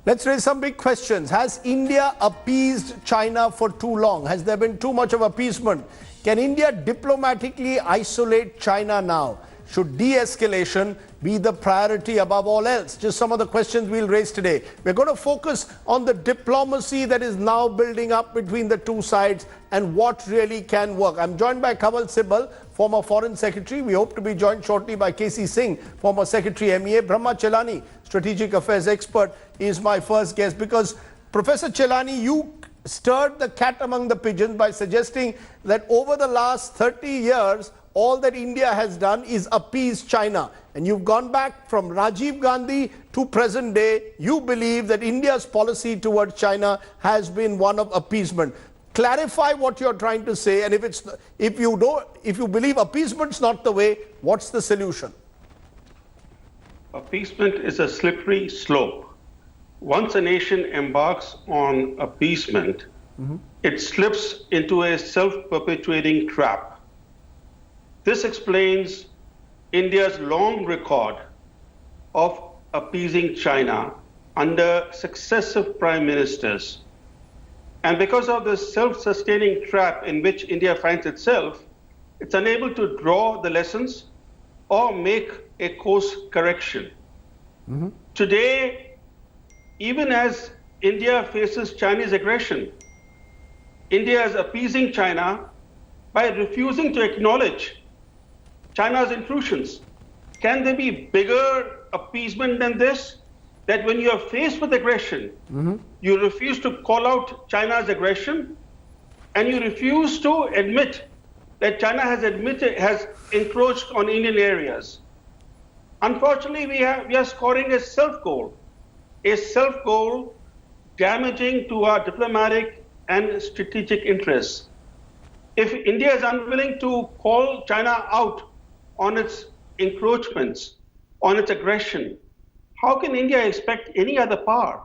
Let's raise some big questions. Has India appeased China for too long? Has there been too much of appeasement? Can India diplomatically isolate China now? Should de-escalation be the priority above all else? Just some of the questions we'll raise today. We're going to focus on the diplomacy that is now building up between the two sides and what really can work. I'm joined by Kanwal Sibal, former Foreign Secretary. We hope to be joined shortly by KC Singh, former Secretary MEA. Brahma Challeney, Strategic Affairs expert, is my first guest because, Professor Challeney, you stirred the cat among the pigeons by suggesting that over the last 30 years, all that India has done is appease China. And you've gone back from Rajiv Gandhi to present day. You believe that India's policy towards China has been one of appeasement. Clarify what you're trying to say, and if you believe appeasement's not the way, what's the solution? Appeasement is a slippery slope. Once a nation embarks on appeasement, it slips into a self-perpetuating trap. This explains India's long record of appeasing China under successive prime ministers. And because of the self-sustaining trap in which India finds itself, it's unable to draw the lessons or make a course correction. Today, even as India faces Chinese aggression, India is appeasing China by refusing to acknowledge China's intrusions. Can there be bigger appeasement than this? That when you are faced with aggression, you refuse to call out China's aggression, and you refuse to admit that China has encroached on Indian areas. Unfortunately, we are scoring a self-goal damaging to our diplomatic and strategic interests. If India is unwilling to call China out on its encroachments, on its aggression, how can India expect any other power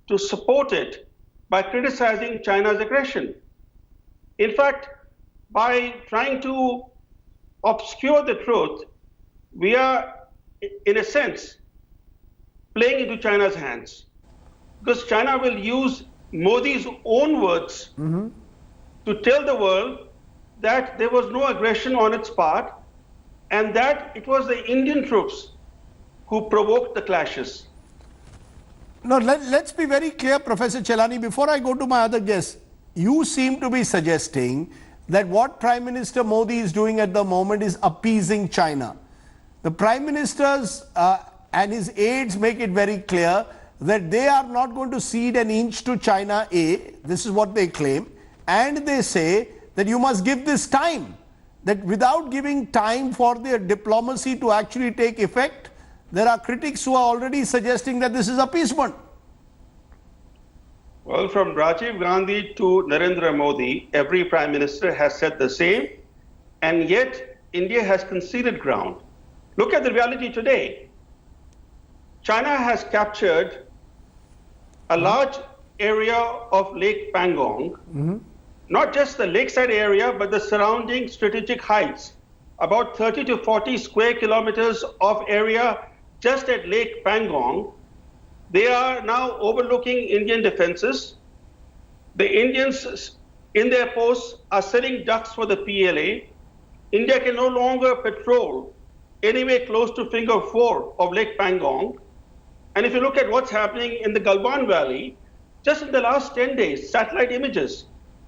to support it by criticizing China's aggression? In fact, by trying to obscure the truth, we are, in a sense, playing into China's hands. Because China will use Modi's own words to tell the world that there was no aggression on its part and that it was the Indian troops who provoked the clashes. Now, let's be very clear, Professor Challeney. Before I go to my other guests, you seem to be suggesting that what Prime Minister Modi is doing at the moment is appeasing China. The Prime Ministers and his aides make it very clear that they are not going to cede an inch to China, this is what they claim, and they say that you must give this time, that without giving time for their diplomacy to actually take effect, there are critics who are already suggesting that this is appeasement. Well, from Rajiv Gandhi to Narendra Modi, every prime minister has said the same, and yet India has conceded ground. Look at the reality today. China has captured a large area of Lake Pangong, not just the lakeside area, but the surrounding strategic heights, about 30 to 40 square kilometers of area just at Lake Pangong. They are now overlooking Indian defenses. The Indians in their posts are setting ducks for the PLA. India can no longer patrol anywhere close to Finger 4 of Lake Pangong. And if you look at what's happening in the Galwan Valley, just in the last 10 days, satellite images,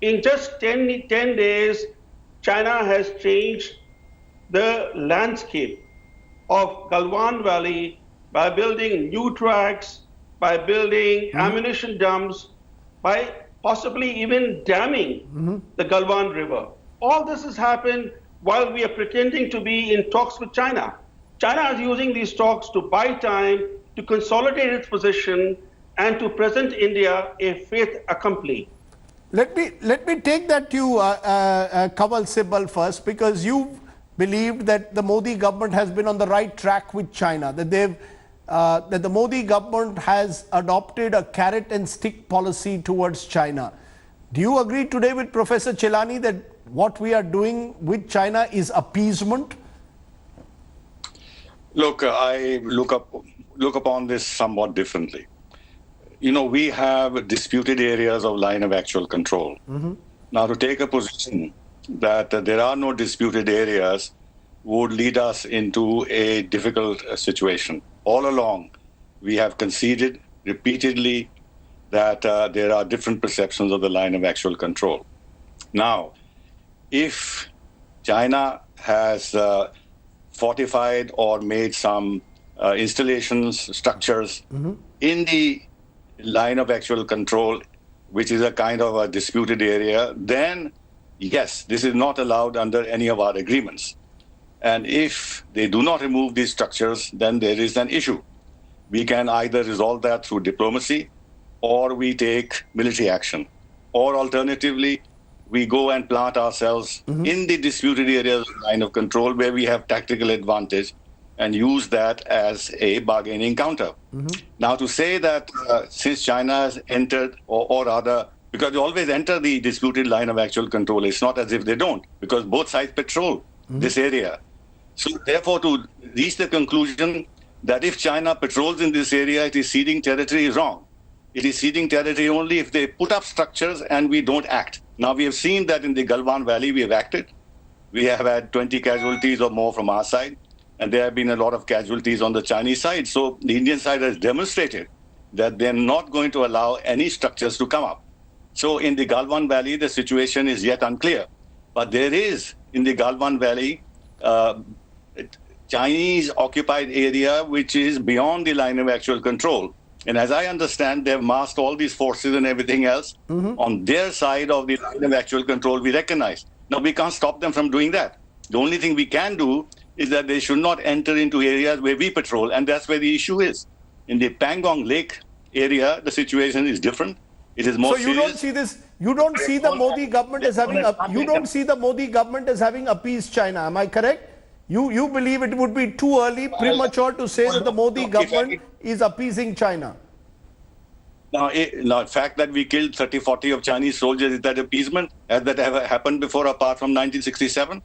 in just 10 days, China has changed the landscape of Galwan Valley by building new tracks, by building ammunition dumps, by possibly even damming the Galwan River. All this has happened while we are pretending to be in talks with China. China is using these talks to buy time, to consolidate its position, and to present India a fait accompli. Let me take that to you, Kanwal Sibal, first, because you believed that the Modi government has been on the right track with China, that the Modi government has adopted a carrot and stick policy towards China. Do you agree today with Professor Challeney that what we are doing with China is appeasement? Look, I look upon this somewhat differently. we have disputed areas of line of actual control. Now, to take a position that there are no disputed areas would lead us into a difficult situation. All along, we have conceded repeatedly that there are different perceptions of the line of actual control. Now, if China has fortified or made some installations, structures in the line of actual control, which is a kind of a disputed area, then yes, this is not allowed under any of our agreements. And if they do not remove these structures, then there is an issue. We can either resolve that through diplomacy, or we take military action, or alternatively, we go and plant ourselves in the disputed areas of line of control where we have tactical advantage and use that as a bargaining counter. Now, to say that since China has entered, or rather, because they always enter the disputed line of actual control, it's not as if they don't, because both sides patrol this area. So therefore, to reach the conclusion that if China patrols in this area, it is ceding territory is wrong. It is ceding territory only if they put up structures and we don't act. Now, we have seen that in the Galwan Valley, we have acted. We have had 20 casualties or more from our side, and there have been a lot of casualties on the Chinese side. So the Indian side has demonstrated that they're not going to allow any structures to come up. So in the Galwan Valley, the situation is yet unclear. But there is, in the Galwan Valley, Chinese occupied area which is beyond the line of actual control. And as I understand, they've massed all these forces and everything else on their side of the line of actual control we recognize. Now, we can't stop them from doing that. The only thing we can do is that they should not enter into areas where we patrol, and that's where the issue is. In the Pangong Lake area, the situation is different. It is more serious. So you don't see this, you don't see the Modi government as having, you don't see the Modi government as having appeased China, am I correct? You believe it would be too early, premature to say that the Modi government is appeasing China? Now, the fact that we killed 30, 40 of Chinese soldiers, is that appeasement? Has that ever happened before apart from 1967?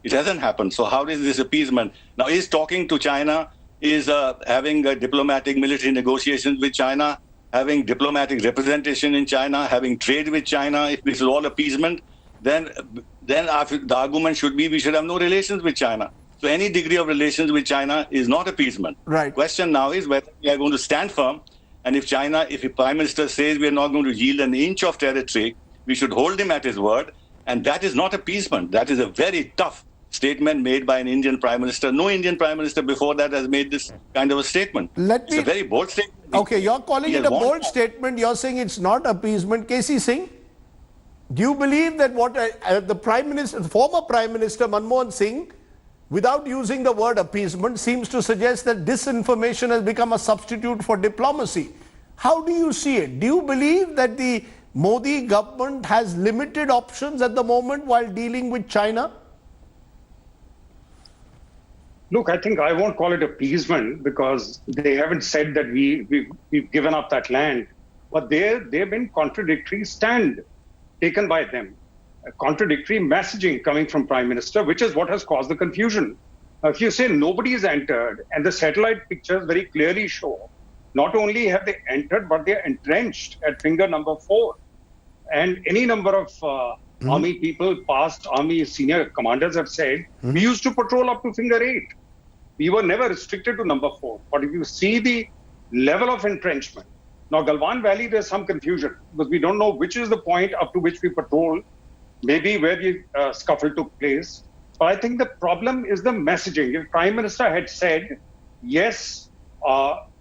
It hasn't happened. So how is this appeasement? Now, is talking to China, is having diplomatic military negotiations with China, having diplomatic representation in China, having trade with China, if this is all appeasement, then the argument should be we should have no relations with China. So any degree of relations with China is not appeasement. Right. The question now is whether we are going to stand firm. And if a Prime Minister says we are not going to yield an inch of territory, we should hold him at his word. And that is not appeasement. That is a very tough statement made by an Indian Prime Minister. No Indian Prime Minister before that has made this kind of a statement. It's a very bold statement. Okay, you're calling it a bold statement. You're saying it's not appeasement. KC Singh, do you believe that what the Prime Minister, former Prime Minister Manmohan Singh, without using the word appeasement, seems to suggest that disinformation has become a substitute for diplomacy? How do you see it? Do you believe that the Modi government has limited options at the moment while dealing with China? Look, I think I won't call it appeasement because they haven't said that we've given up that land. But there have been contradictory stand taken by them. Contradictory messaging coming from Prime Minister, which is what has caused the confusion. If you say nobody has entered, and the satellite pictures very clearly show, not only have they entered, but they are entrenched at finger number 4. And any number of army people, past army senior commanders have said, we used to patrol up to finger 8. We were never restricted to number 4. But if you see the level of entrenchment, now Galwan Valley, there's some confusion because we don't know which is the point up to which we patrol, maybe where the scuffle took place. But I think the problem is the messaging. If Prime Minister had said, yes,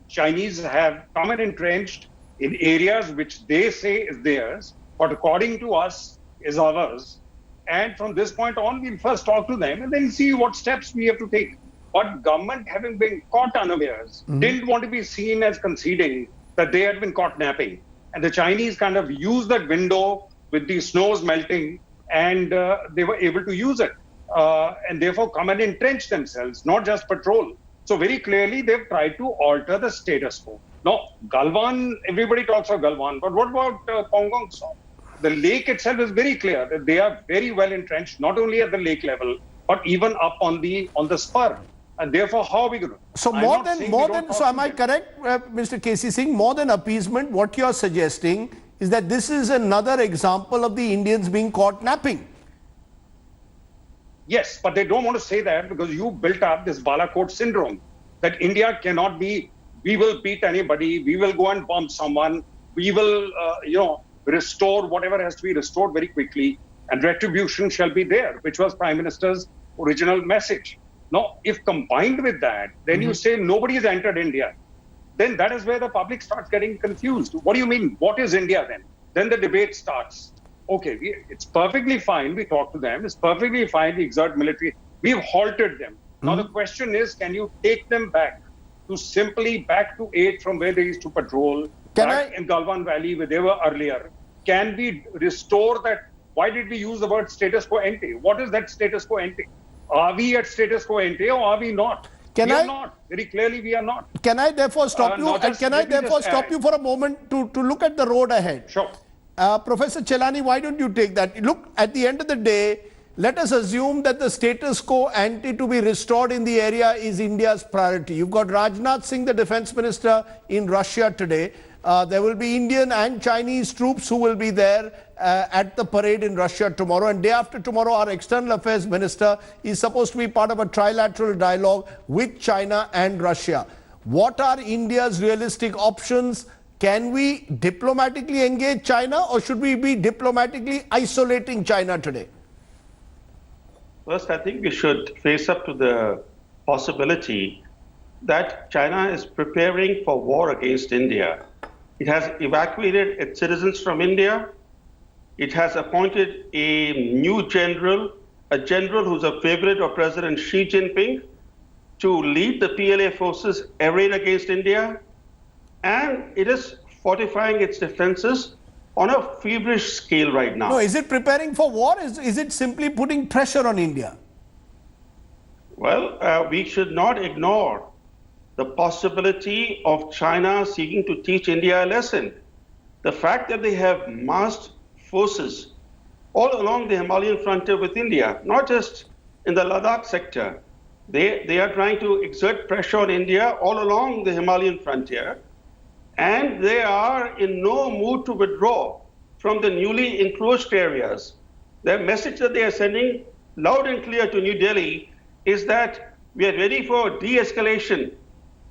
Chinese have come and entrenched in areas which they say is theirs, but according to us is ours. And from this point on, we'll first talk to them and then see what steps we have to take. But government, having been caught unawares, didn't want to be seen as conceding that they had been caught napping. And the Chinese kind of used that window with the snows melting, and they were able to use it. And therefore come and entrench themselves, not just patrol. So very clearly, they've tried to alter the status quo. Now, Galwan, everybody talks of Galwan, but what about Pangong Song? The lake itself is very clear that they are very well entrenched, not only at the lake level, but even up on the spur. And therefore, how are we going to? So am I correct, Mr. KC Singh, more than appeasement, what you're suggesting is that this is another example of the Indians being caught napping? Yes, but they don't want to say that because you built up this Balakot syndrome that India cannot be, we will beat anybody, we will go and bomb someone, we will, restore whatever has to be restored very quickly, and retribution shall be there, which was Prime Minister's original message. Now, if combined with that, then you say nobody has entered India, then that is where the public starts getting confused. What do you mean? What is India then? Then the debate starts. Okay, it's perfectly fine. We talk to them. It's perfectly fine. We exert military. We've halted them. Now the question is, can you take them back to aid from where they used to patrol, in Galwan Valley where they were earlier? Can we restore that? Why did we use the word status quo ante? What is that status quo ante? Are we at status quo ante or are we not? We are not. Very clearly, we are not. Can I therefore stop you? And can I therefore stop you for a moment to look at the road ahead? Sure. Professor Challeney, why don't you take that? Look, at the end of the day, let us assume that the status quo ante to be restored in the area is India's priority. You've got Rajnath Singh, the defense minister, in Russia today. There will be Indian and Chinese troops who will be there at the parade in Russia tomorrow. And day after tomorrow, our external affairs minister is supposed to be part of a trilateral dialogue with China and Russia. What are India's realistic options? Can we diplomatically engage China, or should we be diplomatically isolating China today? First, I think we should face up to the possibility that China is preparing for war against India. It has evacuated its citizens from India. It has appointed a new general, a general who's a favorite of President Xi Jinping, to lead the PLA forces arrayed against India. And it is fortifying its defenses on a feverish scale right now. No, is it preparing for war? Is it simply putting pressure on India? Well, we should not ignore the possibility of China seeking to teach India a lesson. The fact that they have massed forces all along the Himalayan frontier with India, not just in the Ladakh sector. They are trying to exert pressure on India all along the Himalayan frontier, and they are in no mood to withdraw from the newly encroached areas. The message that they are sending loud and clear to New Delhi is that we are ready for de-escalation,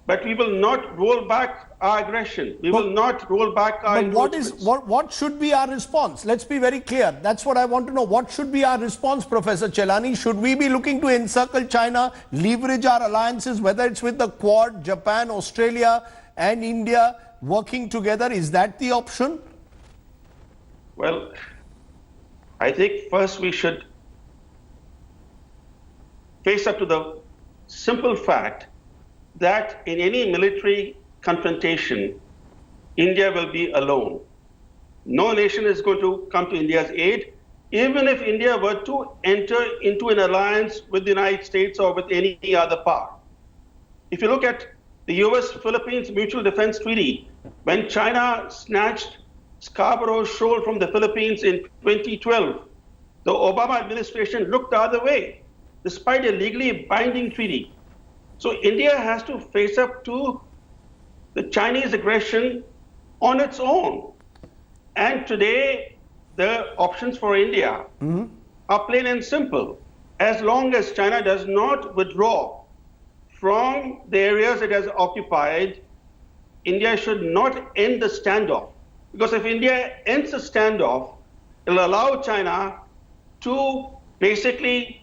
but we will not roll back our aggression. We will not roll back our encroachments. What should be our response? Let's be very clear. That's what I want to know. What should be our response, Professor Challeney? Should we be looking to encircle China, leverage our alliances, whether it's with the Quad, Japan, Australia and India, working together? Is that the option? Well, I think first we should face up to the simple fact that in any military confrontation, India will be alone. No nation is going to come to India's aid, even if India were to enter into an alliance with the United States or with any other power. If you look at the US-Philippines Mutual Defense Treaty, when China snatched Scarborough Shoal from the Philippines in 2012, the Obama administration looked the other way, despite a legally binding treaty. So India has to face up to the Chinese aggression on its own. And today, the options for India are plain and simple. As long as China does not withdraw from the areas it has occupied, India should not end the standoff. Because if India ends the standoff, it will allow China to basically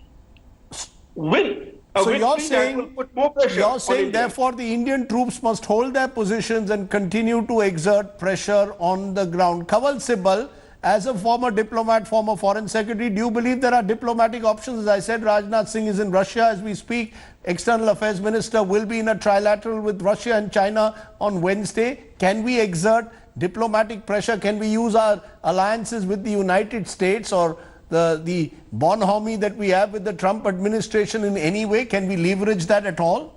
win. So you're saying therefore the Indian troops must hold their positions and continue to exert pressure on the ground. Kanwal Sibal, as a former diplomat, former foreign secretary, do you believe there are diplomatic options? As I said, Rajnath Singh is in Russia as we speak. External affairs minister will be in a trilateral with Russia and China on Wednesday. Can we exert diplomatic pressure? Can we use our alliances with the United States or the bonhomie that we have with the Trump administration in any way? Can we leverage that at all?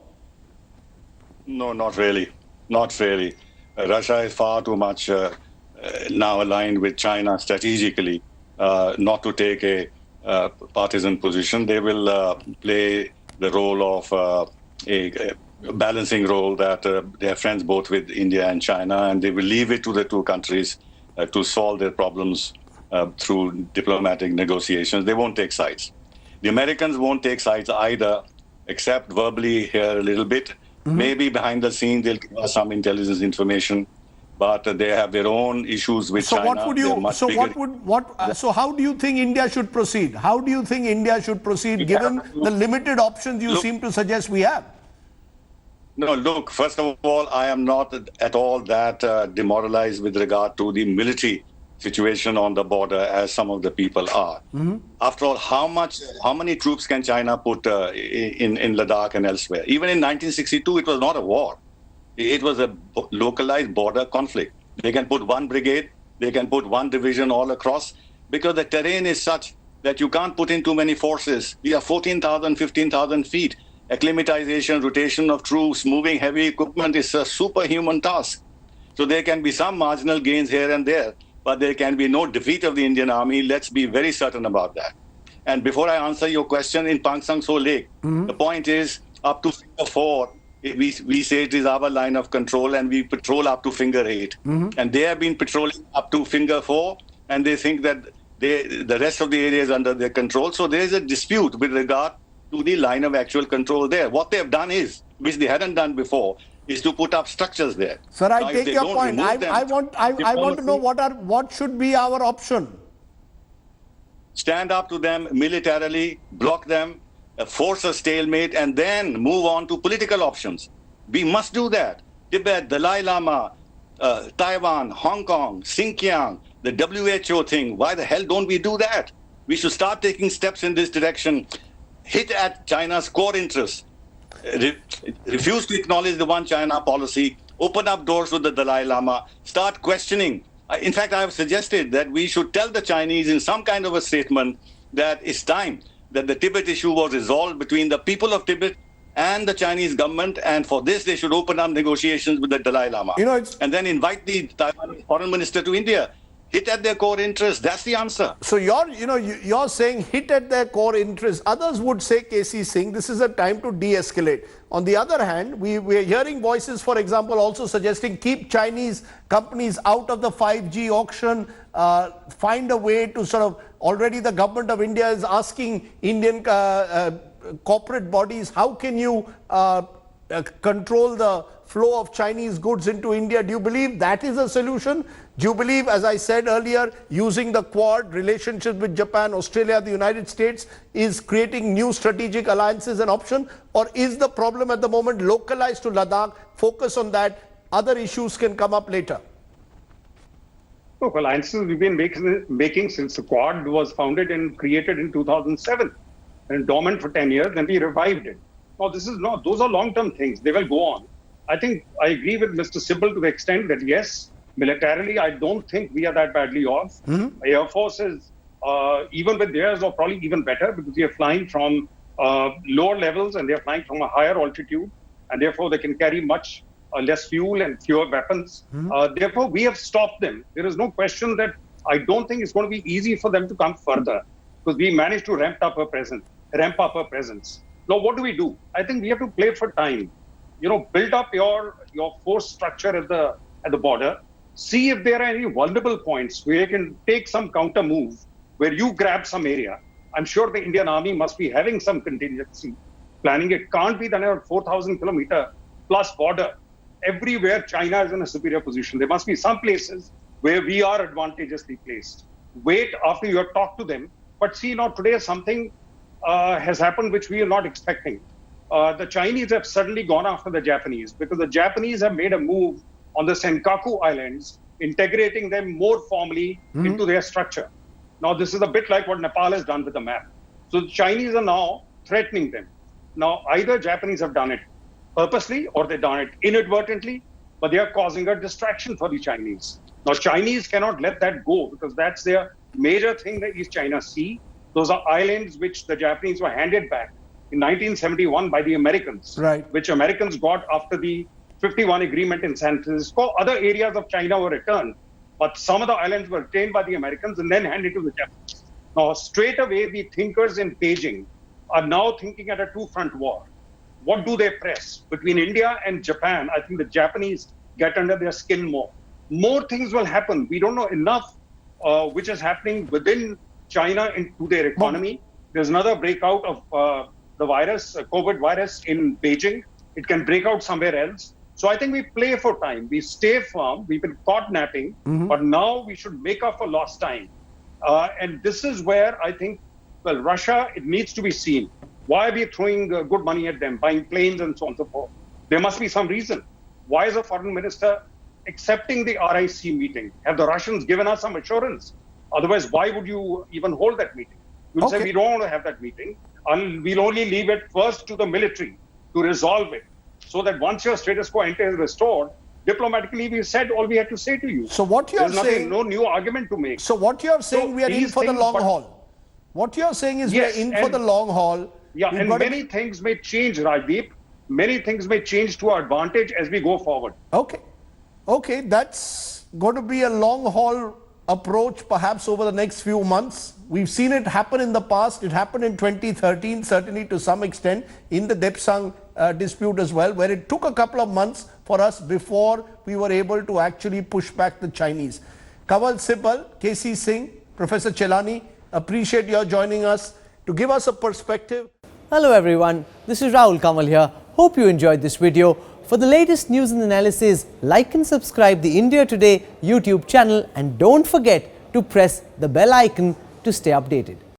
No, not really. Not really. Russia is far too much now aligned with China strategically, not to take a partisan position. They will play the role of a balancing role that they're friends both with India and China, and they will leave it to the two countries to solve their problems through diplomatic negotiations. They won't take sides. The Americans won't take sides either, except verbally here a little bit. Maybe behind the scenes they'll give us some intelligence information, but they have their own issues with China. What would you? So how do you think India should proceed? How do you think India should proceed, given the limited options you seem to suggest we have? No, look. First of all, I am not at all that demoralized with regard to the military situation on the border as some of the people are. After all, how many troops can China put in Ladakh and elsewhere? Even in 1962, it was not a war. It was a localized border conflict. They can put one brigade, they can put one division all across, because the terrain is such that you can't put in too many forces. We are 14,000, 15,000 feet. Acclimatization, rotation of troops, moving heavy equipment is a superhuman task. So there can be some marginal gains here and there, but there can be no defeat of the Indian army. Let's be very certain about that. And before I answer your question, in Pangsang So Lake, the point is up to Finger 4, we say it is our line of control, and we patrol up to Finger 8. And they have been patrolling up to Finger 4, and they think that the rest of the area is under their control. So there is a dispute with regard to the line of actual control there. What they have done is, which they hadn't done before, is to put up structures there. Sir, I take your point. I want to know what should be our option. Stand up to them militarily, block them, force a stalemate, and then move on to political options. We must do that. Tibet, Dalai Lama, Taiwan, Hong Kong, Xinjiang, the WHO thing. Why the hell don't we do that? We should start taking steps in this direction. Hit at China's core interests. Refuse to acknowledge the one China policy, open up doors with the Dalai Lama, start questioning. In fact, I have suggested that we should tell the Chinese in some kind of a statement that it's time that the Tibet issue was resolved between the people of Tibet and the Chinese government, and for this they should open up negotiations with the Dalai Lama. And then invite the Taiwanese foreign minister to India. Hit at their core interests. That's the answer. So you're saying hit at their core interests. Others would say, KC Singh, this is a time to de-escalate. On the other hand, we're hearing voices, for example, also suggesting keep Chinese companies out of the 5G auction, find a way to sort of, already the government of India is asking Indian corporate bodies, how can you control the flow of Chinese goods into India? Do you believe that is a solution? Do you believe, as I said earlier, using the Quad, relationships with Japan, Australia, the United States is creating new strategic alliances an option? Or is the problem at the moment localized to Ladakh, focus on that, other issues can come up later? Look, alliances we've been making since the Quad was founded and created in 2007 and dormant for 10 years, and we revived it. Now, those are long-term things. They will go on. I think I agree with Mr. Sibal to the extent that, yes, militarily, I don't think we are that badly off. Air Force is, even with theirs, or probably even better, because we are flying from lower levels and they're flying from a higher altitude, and therefore they can carry much less fuel and fewer weapons. Therefore, we have stopped them. There is no question that I don't think it's going to be easy for them to come further, because we managed to ramp up our presence. Now, what do? I think we have to play for time. Build up your force structure at the border. See if there are any vulnerable points where you can take some counter move, where you grab some area. I'm sure the Indian Army must be having some contingency planning. It can't be that 4,000 kilometer plus border. Everywhere China is in a superior position. There must be some places where we are advantageously placed. Wait after you have talked to them. But see, now today something has happened which we are not expecting. The Chinese have suddenly gone after the Japanese, because the Japanese have made a move on the Senkaku Islands, integrating them more formally into their structure. Now, this is a bit like what Nepal has done with the map. So the Chinese are now threatening them. Now, either Japanese have done it purposely or they've done it inadvertently, but they are causing a distraction for the Chinese. Now, Chinese cannot let that go, because that's their major thing, the East China Sea. Those are islands which the Japanese were handed back in 1971 by the Americans, which Americans got after the 51 agreement in San Francisco. Other areas of China were returned, but some of the islands were retained by the Americans and then handed to the Japanese. Now, straight away, the thinkers in Beijing are now thinking at a two-front war. what do they press? Between India and Japan, I think the Japanese get under their skin more. More things will happen. We don't know enough which is happening within China into their economy. There's another breakout of the virus, COVID virus in Beijing. It can break out somewhere else. So I think we play for time. We stay firm. We've been caught napping, but now we should make up for lost time. And this is where I think, well, Russia, it needs to be seen. Why are we throwing good money at them, buying planes and so on and so forth? There must be some reason. Why is the foreign minister accepting the RIC meeting? Have the Russians given us some assurance? Otherwise, why would you even hold that meeting? You'll say, we don't want to have that meeting. We'll only leave it first to the military to resolve it. So that once your status quo ante is restored, diplomatically we said all we had to say to you. So what you're saying, no new argument to make. So what you're saying, we are in for the long haul. What you're saying is we are in for the long haul. Yeah, and many things may change, Rajdeep. Many things may change to our advantage as we go forward. Okay, that's going to be a long haul approach perhaps over the next few months. We've seen it happen in the past. It happened in 2013, certainly to some extent, in the Depsang dispute as well, where it took a couple of months for us before we were able to actually push back the Chinese. Kanwal Sibal, KC Singh, Professor Challeney, appreciate your joining us to give us a perspective. Hello everyone, this is Rahul Kanwal here. Hope you enjoyed this video. For the latest news and analysis, like and subscribe the India Today YouTube channel and don't forget to press the bell icon to stay updated.